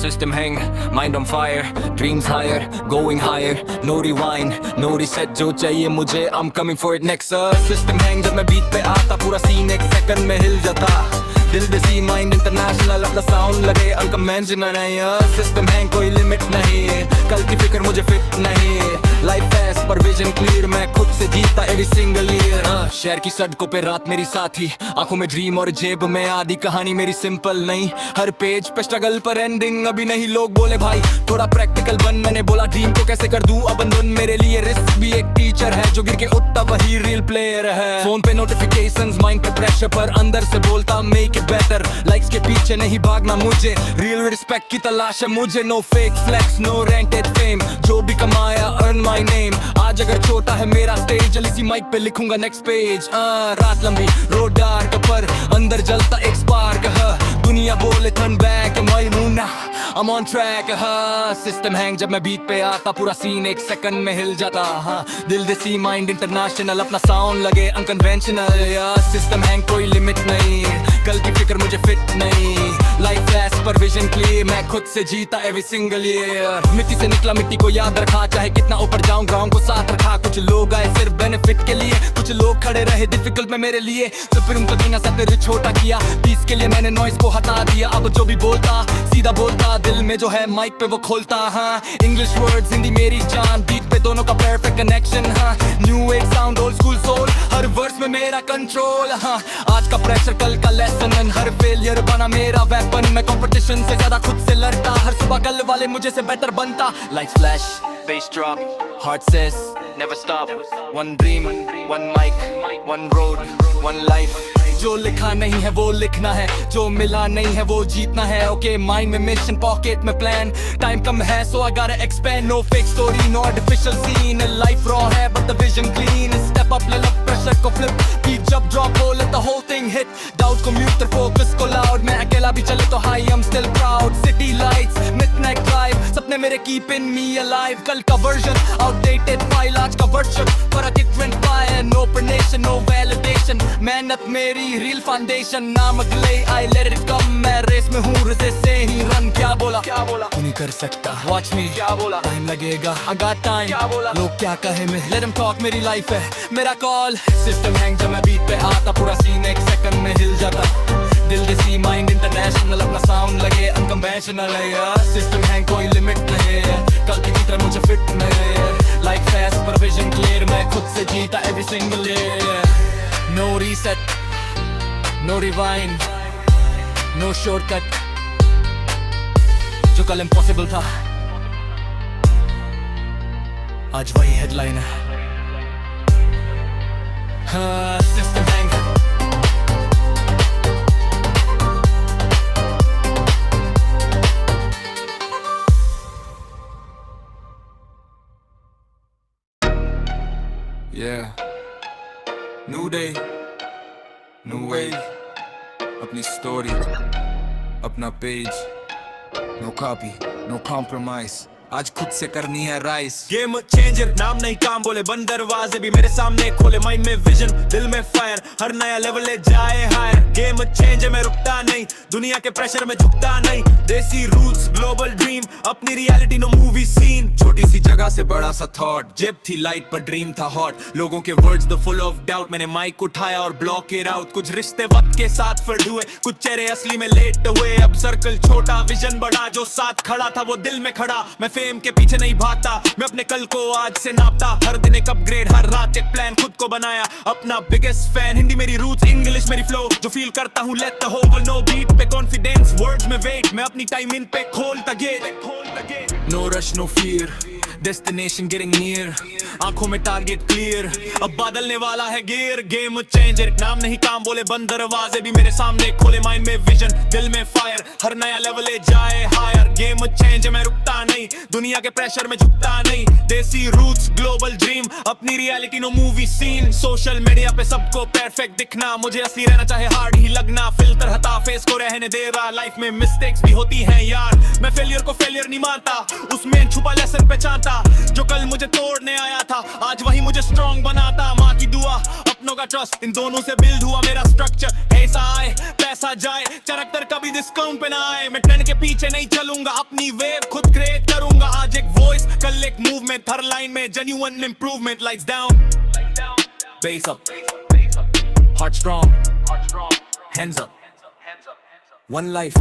system hang, mind on fire, dreams higher, going higher, no rewind, no reset, जो चाहिए मुझे I'm coming for it next. System hang, जब मैं beat पे आता पूरा सीन एक सेकंड में हिल जाता, दिल देसी माइंड इंटरनेशनल, अपना साउंड लगे अनकन्वेंशनल है। सिस्टम हैंग, कोई लिमिट नहीं, कल की फिक्र मुझे फिट नहीं, लाइफ फास्ट पर विजन क्लियर, मैं खुद से जीता एवरी सिंगल ईयर। शहर की सड़कों पे रात मेरी साथी, आंखों में ड्रीम और जेब में आधी, कहानी मेरी सिंपल नहीं, हर पेज पे स्ट्रगल पर एंडिंग अभी नहीं। लोग बोले भाई थोड़ा प्रैक्टिकल बन, मैंने बोला ड्रीम को कैसे कर दूं अबंधन, मेरे लिए रिस्क भी एक टीचर है, जो गिर के उठता वही रियल प्लेयर है। फोन पे नोटिफिकेशंस, माइंड पे प्रेशर, पर अंदर से बोलता मेक इट बेटर, लाइक्स के पीछे नहीं भागना मुझे, रियल रिस्पेक्ट की तलाश है मुझे, no fake flex, no rented fame, जो भी कमाया अर्न माय नेम। आज अगर छोटा है मेरा स्टेज, जल्दी सी माइक पे लिखूंगा नेक्स्ट पेज। रात लंबी रोड डार्क, पर अंदर जलता एक स्पार्क, दुनिया बोले turn back, Maimoona I'm on track, system hang, जब मैं बीट पे आता पूरा सीन एक सेकंड में हिल जाता, दिल देसी माइंड इंटरनेशनल, अपना साउंड लगे अनकन्वेंशनल। सिस्टम हैंग, कोई लिमिट नहीं, कल की फिक्र मुझे फिट नहीं, लाइफ फास्ट पर विजन क्लियर, मैं खुद से जीता एवरी सिंगल ईयर। मिट्टी से निकला मिट्टी को याद रखा, चाहे कितना ऊपर जाऊं ग्राउंड को साथ रखा। कुछ लोग आए सिर्फ बेनिफिट के लिए, कुछ लोग खड़े रहे डिफिकल्ट में मेरे लिए, तो फिर उनको दुनिया से तेरे छोटा किया, पीस के लिए मैंने नॉइस को हटा दिया। अब जो भी बोलता सीधा बोलता, दिल में जो है माइक पे वो खोलता। इंग्लिश वर्ड्स हिंदी मेरी जान, बीट पे दोनों का perfect connection. New age sound, old school soul, हर वर्स में मेरा कंट्रोल। आज का प्रेशर कल का लेसन, हर फेलियर बना मेरा वेपन, मैं कंपटीशन से ज्यादा खुद से लड़ता, हर सुबह कल वाले मुझे से बेहतर बनता। Lights flash, bass drop, heart says never stop, one dream, one mic, one road, one life। जो लिखा नहीं है वो लिखना है, जो मिला नहीं है वो जीतना है। ओके माइंड में मिशन, पॉकेट में प्लान, टाइम कम है so I gotta expand, no fake story, no artificial scene, life raw है but the vision clean. Step up, ले लो प्रेशर को फ्लिप, बीट जब ड्रॉप हो, let the whole thing hit, doubt को म्यूट, फोकस को लाउड, मैं अकेला भी चले तो high, I am still proud. City lights, midnight drive, सपने मेरे कीपिंग मी अलाइव, कल का वर्जन आउटडेटेड फाइल, आज का वर्जन पर a different fire, no pronation, no validation, मेहनत मेरी रियल फाउंडेशन, नाम अगले आई लेट इट कम, मैं रेस में हूँ रजे से ही रन। क्या बोला तू नहीं कर सकता, वॉच मी, क्या बोला टाइम लगेगा, आई गॉट टाइम, क्या बोला लोग क्या कहे मैं, लेट देम टॉक, मेरी लाइफ है मेरा कॉल। सिस्टम हैंग, जब मैं बीट पे आता पूरा सीन एक सेकंड में हिल जाता, दिल देसी माइंड इंटरनेशनल, अपना साउंड लगे अनकन्वेंशनल। सिस्टम हैंग, कोई लिमिट नहीं, कल की तरह मुझे फिट नहीं, लाइफ फास्ट पर विजन क्लियर, मैं खुद से जीता every single year. No reset, no rewind, no shortcut, जो कल impossible था आज वही हेडलाइन है। System hang, yeah, new day, new wave, अपनी स्टोरी, अपना page, no copy, no compromise, आज खुद से करनी है राइस। गेम चेंजर, नाम नहीं काम बोले, बंद दरवाजे भी मेरे सामने खोले, माइंड में विजन, दिल में फायर, हर नया लेवल ले जाए हायर। गेम चेंजर, मैं रुकता नहीं, दुनिया के प्रेशर में झुकता नहीं, देसी रूट्स, ग्लोबल ड्रीम, अपनी रियलिटी नो मूवी सीन। छोटी सी जगह से बड़ा सा थॉट, जेब थी लाइट पर ड्रीम था हॉट, लोगों के words the full of doubt, मैंने माइक उठाया और ब्लॉक इट आउट। कुछ रिश्ते वक्त के साथ फिर हुए, कुछ चेहरे असली में लेट हुए, अब सर्कल छोटा विजन बड़ा, जो साथ खड़ा था वो दिल में खड़ा। मैं फेम के पीछे नहीं भागता, मैं अपने कल को आज से नापता, हर दिन एक अपग्रेड, हर रात एक प्लान, खुद को बनाया अपना बिगेस्ट फैन। हिंदी मेरी रूट्स, इंग्लिश मेरी फ्लो, जो फील करता हूँ let the whole know, beat पे कॉन्फिडेंस, वर्ड्स में वेट, मैं अपनी टाइम इन पे खोलता gate. No rush, no fear, destination getting near, आंखों में टारगेट क्लियर, अब बदलने वाला है गियर। गेम चेंजर, नाम नहीं काम बोले, बंद दरवाजे भी मेरे सामने खोले, माइंड में विजन, दिल में फायर, हर नया लेवल ले जाए हायर। गेम चेंजर, मैं रुकता नहीं, दुनिया के प्रेशर में झुकता नहीं, देसी रूट्स, ग्लोबल ड्रीम, अपनी reality no movie scene. Social media पे सबको परफेक्ट दिखना, मुझे असली रहना चाहे हार्ड ही लगना, फिल्टर हटा फेस को रहने दे रहा, लाइफ में मिस्टेक्स भी होती हैं यार, मैं फेलियर को फेलियर नहीं मानता, उसमें छुपा लेसन पहचानता, जो कल मुझे तोड़ने आया था आज वही मुझे स्ट्रॉन्ग बनाता। माँ की दुआ, अपनों का ट्रस्ट इन दोनों से बिल्ड हुआ मेरा स्ट्रक्चर। ऐसा आए पैसा जाए चरकतर कभी डिस्काउंट पे ना आए। मैं ट्रेंड के पीछे नहीं चलूंगा, अपनी वेव खुद क्रिएट करूंगा। आज एक वॉइस कल एक मूवमेंट, हर लाइन में genuine improvement. Lights down base up heart strong hands up. One life,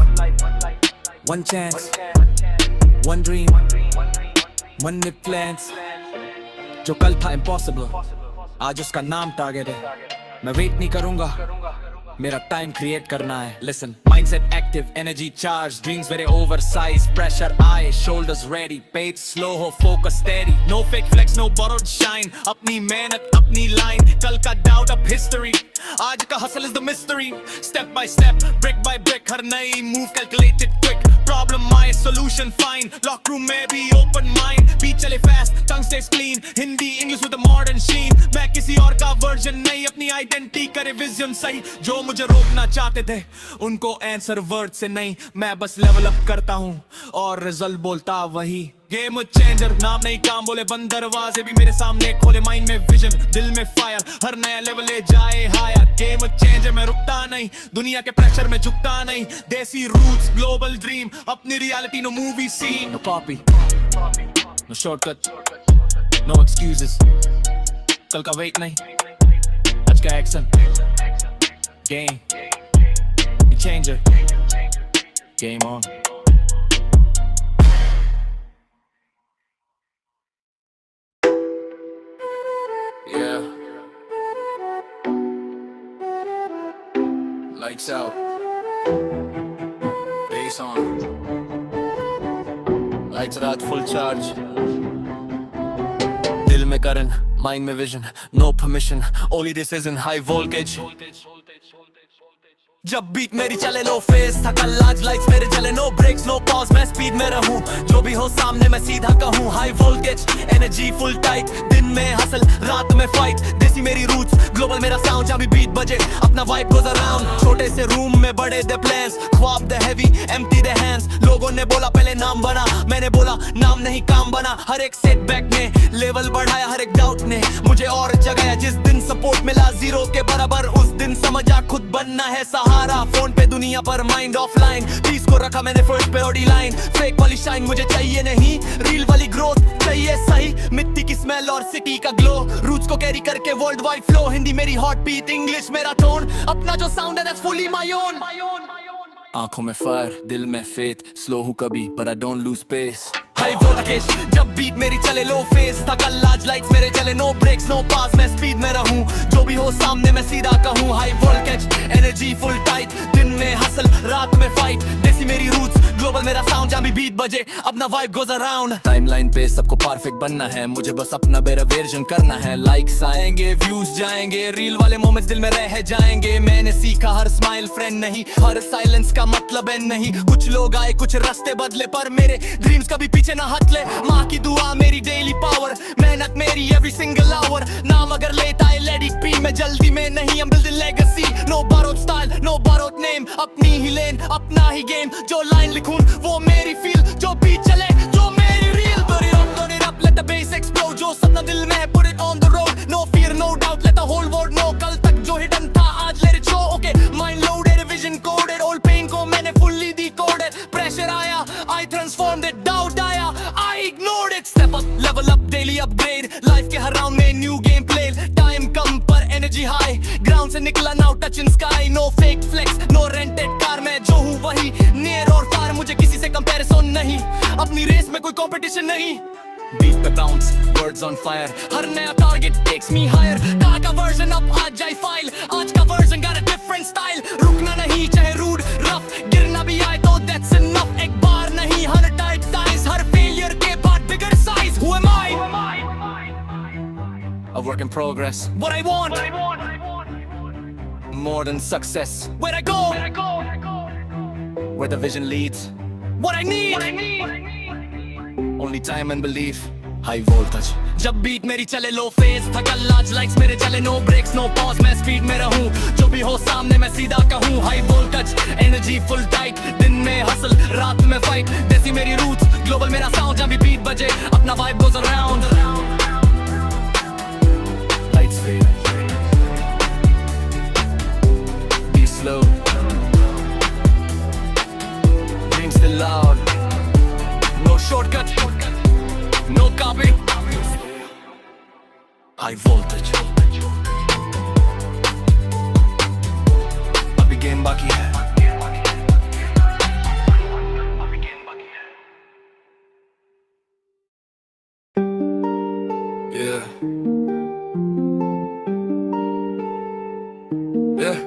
one chance, one dream, one big plans। जो कल था impossible, आज उसका नाम टारगेट है। मैं वेट नहीं करूंगा, मेरा टाइम क्रिएट करना है। Listen, mindset active, energy charged, dreams very oversized, pressure eyes, shoulders ready, pace slow हो focus steady, no fake flex, no borrowed shine। अपनी मेहनत अपनी लाइन, कल का doubt अब history, आज का hustle is the mystery। Step by step, brick by brick, हर नई move calculated quick, problem my solution find, lock room में भी open mind, beat चले fast, tongue stays clean, Hindi English with a modern sheen। मैं किसी और का version नहीं, अपनी identity करे vision सही। जो मुझे रोकना चाहते थे उनको आंसर वर्ड से नहीं, मैं बस लेवल अप करता हूँ और रिजल्ट बोलता वही। गेम चेंजर नाम नहीं काम बोले, बंद दरवाजे भी मेरे सामने खोले। माइंड में विजन दिल में फायर, हर नया लेवल ले जाए हायर। गेम चेंजर मैं रुकता नहीं, दुनिया के प्रेशर में झुकता नहीं। देसी रूट्स ग्लोबल ड्रीम, अपनी reality no movie scene. No copy no shortcut no excuses, कल का वेट नहीं आज का action. Game changer, game on। Yeah, lights out, bass on, lights रात full charge। दिल में करंट, mind में vision, no permission, only decision, high voltage। जब बीट मेरी चले लो फेस था कल, आज लाइट्स मेरे चले नो ब्रेक्स नो पॉज, मैं स्पीड में रहूं। जो भी हो सामने मैं सीधा कहूं, high voltage energy full tight, दिन में हसल रात में फाइट। देसी मेरी रूट्स ग्लोबल मेरा साउंड, जहाँ भी बीट बजे अपना वाइब गोज अराउंड। छोटे से रूम में बड़े दे प्लान्स, ख्वाब the heavy empty the hands. लोगों ने बोला पहले नाम बना, मैंने बोला नाम नहीं काम बना। हर एक सेटबैक ने लेवल बढ़ाया, हर एक डाउट ने मुझे और जगाया। जिस दिन सपोर्ट मिला जीरो के बराबर, उस दिन समझा खुद बनना है सहारा। फोन पे दुनिया पर माइंड ऑफलाइन, पीस को रखा मैंने फर्स्ट पे ऑडी लाइन। फेक वाली शाइन मुझे चाहिए नहीं, रील वाली ग्रोथ चाहिए सही। मिट्टी की स्मेल और सिटी का ग्लो, रूट्स को कैरी करके वर्ल्ड वाइड फ्लो। हिंदी मेरी हॉट बीट, इंग्लिश मेरा टोन, अपना जो साउंड है दैट्स फुली माय ओन। आंखों में फायर, दिल में फेथ, स्लो हूँ कभी but I don't lose pace। High voltage जब बीट मेरी चले लो फेस था कल, आज लाइट्स मेरे चले नो ब्रेक्स नो पास, मैं स्पीड में रहूं। जो भी हो सामने मैं सीधा कहूं, high voltage energy full tight, दिन में हसल रात में फाइट। देसी मेरी रूट्स ग्लोबल मेरा साउंड, जहाँ भी बीट बजे अपना वाइब गोज अराउंड। टाइमलाइन पे सबको परफेक्ट बनना है, मुझे बस अपना बेरा वर्जन करना है। लाइक्स आएंगे व्यूज जाएंगे, रील वाले मोमेंट्स दिल में रह जाएंगे। मैंने सीखा हर स्माइल फ्रेंड नहीं, हर साइलेंस का मतलब है नहीं। कुछ लोग आए कुछ रास्ते बदले, पर मेरे ड्रीम्स कभी पीछे ना हट ले। माँ की दुआ मेरी डेली पावर, मेहनत मेरी एवरी सिंगल आवर। नाम अगर लेता है लेट इट बी, मैं जल्दी में नहीं I'm building legacy। No borrowed style, no borrowed name, अपनी ही लेन अपना ही गेम। जो लाइन लिखूं वो मेरी फील, जो बीट चले जो मेरी reel. Turn it up, let the bass explode, जो सपना दिल में है put it on the road। No fear, no doubt, let the whole world know। कल तक जो hidden था आज let it show। Okay, mind loaded, vision coded, all pain को मैंने fully decoded। Pressure आया, I transformed it, doubt आया, I ignored it। Step up, level up, daily upgrade, life के हर round में new game play। Time कम पर energy high, ground से निकला now touching sky। No fake flex, no rented car, मैं जो हूँ वही near और far। मुझे किसी से comparison नहीं, अपनी रेस में कोई competition नहीं। Beat पे bounce, words on fire, हर नया target takes me higher। कल का version अब आज जाए file, आज का version got a different style। रुकना नहीं चाहे rude, rough, गिरना भी आए तो that's enough। एक बार नहीं हर tight ties, हर failure के बाद bigger size। Who am I? A work in progress, what I want, more than success। Where I go, where the vision leads, what I need, only time and belief। High voltage जब beat मेरी चले लो face था कल, आज likes मेरे चले no breaks no pause, मैं speed में रहूं। जो भी हो सामने मैं सीधा कहूं, high voltage energy full tight, दिन में हसल रात में फाइट। देसी मेरी रूट्स ग्लोबल मेरा साउंड, जहाँ भी बीट बजे अपना vibe goes around. Lights fade, बाकी है। Yeah. Yeah.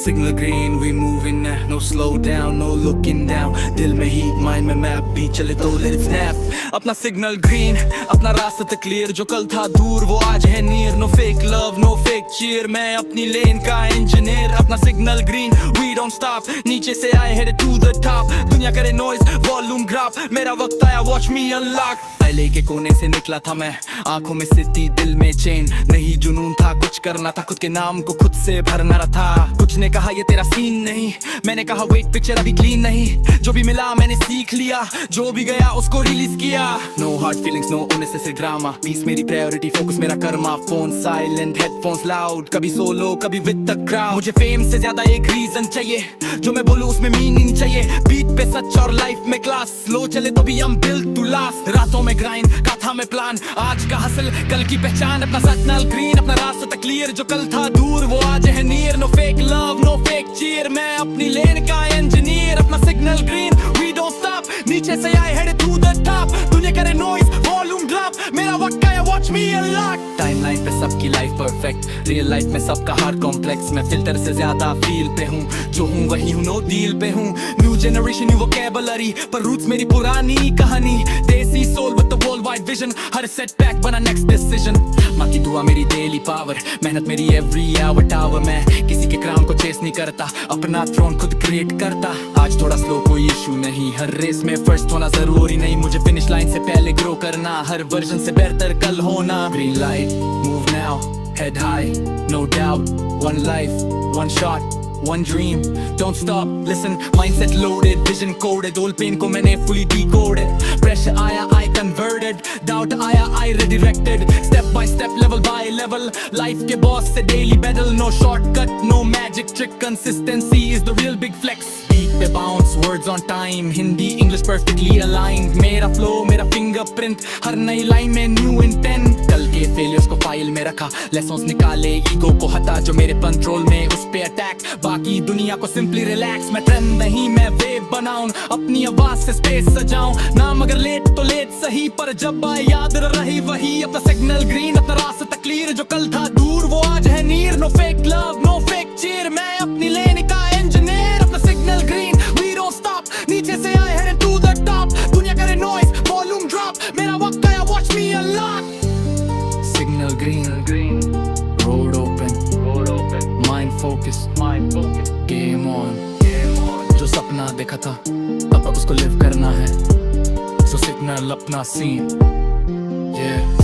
Signal green, we moving now. No slow down, no looking down. दिल में heat, mind में map भी चले तो let it snap. अपना signal green, अपना रास्ता clear. जो कल था दूर वो आज है near. No fake love, no fake cheer. मैं अपनी lane का engineer. अपना signal green, we don't stop. नीचे से आए headed to the top. दुनिया करे noise, volume grab. मेरा वक्त आया, watch me unlock. पहले के कोने से निकला था मैं, आंखों में सिटी दिल में चेन. नहीं जुनून था, कुछ करना था, खुद के नाम को खुद से भरना था. कुछ ने कहा ये तेरा सीन नहीं, मैंने कहा वेट पिक्चर अभी क्लीन नहीं. जो भी मिला मैंने सीख लिया, जो भी गया उसको रिलीज किया. No hard feelings, no unnecessary drama. Peace मेरी प्रायोरिटी, फोकस मेरा karma. Phone silent, headphones loud. कभी सोलो कभी विद द क्राउड. मुझे फेम से ज्यादा एक रीजन चाहिए, जो मैं बोलूं उसमें मीनिंग चाहिए. बीट पे सच और लाइफ में क्लास. स्लो चले तो भी I'm built to last. रातों में ग्राइंड, काथा में प्लान. आज का हसल कल की पहचान. अपना सिग्नल ग्रीन, अपना रास्ता क्लियर. जो कल था दूर वो आज है near. No fake love, no fake cheer. मैं अपनी लेन का इंजीनियर. अपना signal green, we don't stop. नीचे से आए headed to the top. दुनिया करे noise, volume drop. मेरा वक्त आया, watch me unlock. टाइमलाइन पे सबकी लाइफ परफेक्ट, रियल लाइफ में सबका हार्ट कॉम्प्लेक्स. मैं फिल्टर से ज्यादा फील पे हूँ, जो हूँ वही हूँ, नो डील पे हूँ. न्यू जनरेशन, न्यू वोकैबुलरी, पर रूट्स मेरी पुरानी कहानी. Desi soul with the world wide vision. हर सेटबैक बना नेक्स्ट डिसीजन. माँ की दुआ मेरी डेली पावर, मेहनत मेरी एवरी आवर टावर. मैं किसी के क्राउन को चेस नहीं करता, अपना थ्रोन खुद क्रिएट करता. आज थोड़ा स्लो कोई इशू नहीं, हर रेस में फर्स्ट होना जरूरी नहीं. मुझे फिनिश लाइन से पहले ग्रो करना, हर वर्जन से बेहतर कल होना. Green light, move now, head high, no doubt. One life, one shot, one dream. Don't stop, listen, mindset loaded, vision coded. Old pain को मैंने fully decoded. Pressure आया, I converted. Doubt आया, I redirected. Step by step, level by level. Life के boss से daily battle. No shortcut, no magic trick. Consistency is the real big flex. Beat पे bounce, words on time. Hindi, English perfectly aligned. मेरा flow, मेरा fingerprint. हर नई line में new intent. कल के failures को फाइल में रखा, lessons निकाले, ego को हटा जो मेरे कंट्रोल में, उस पे अटैक. बाकी दुनिया को सिंपली रिलैक्स. मैं ट्रेंड नहीं, मैं वेव बनाऊं, अपनी आवाज से स्पेस सजाऊं. नाम अगर लेट तो लेट सही, पर जब आए याद रही वही. अपना सिग्नल ग्रीन, अपना रास्ता क्लियर. जो कल था दूर वो आज है near. No fake love, no fake cheer. मैं अपनी लेन का इंजीनियर. अपना signal green, we don't stop. नीचे से आए हेडेड टू द टॉप. दुनिया करे नॉइज, वॉल्यूम ड्रॉप. मेरा वक्त आया, watch me unlock. Signal green, road open, mind focus, game on. जो सपना देखा था अब उसको लिव करना है. सो सिग्नल अपना सीन, yeah.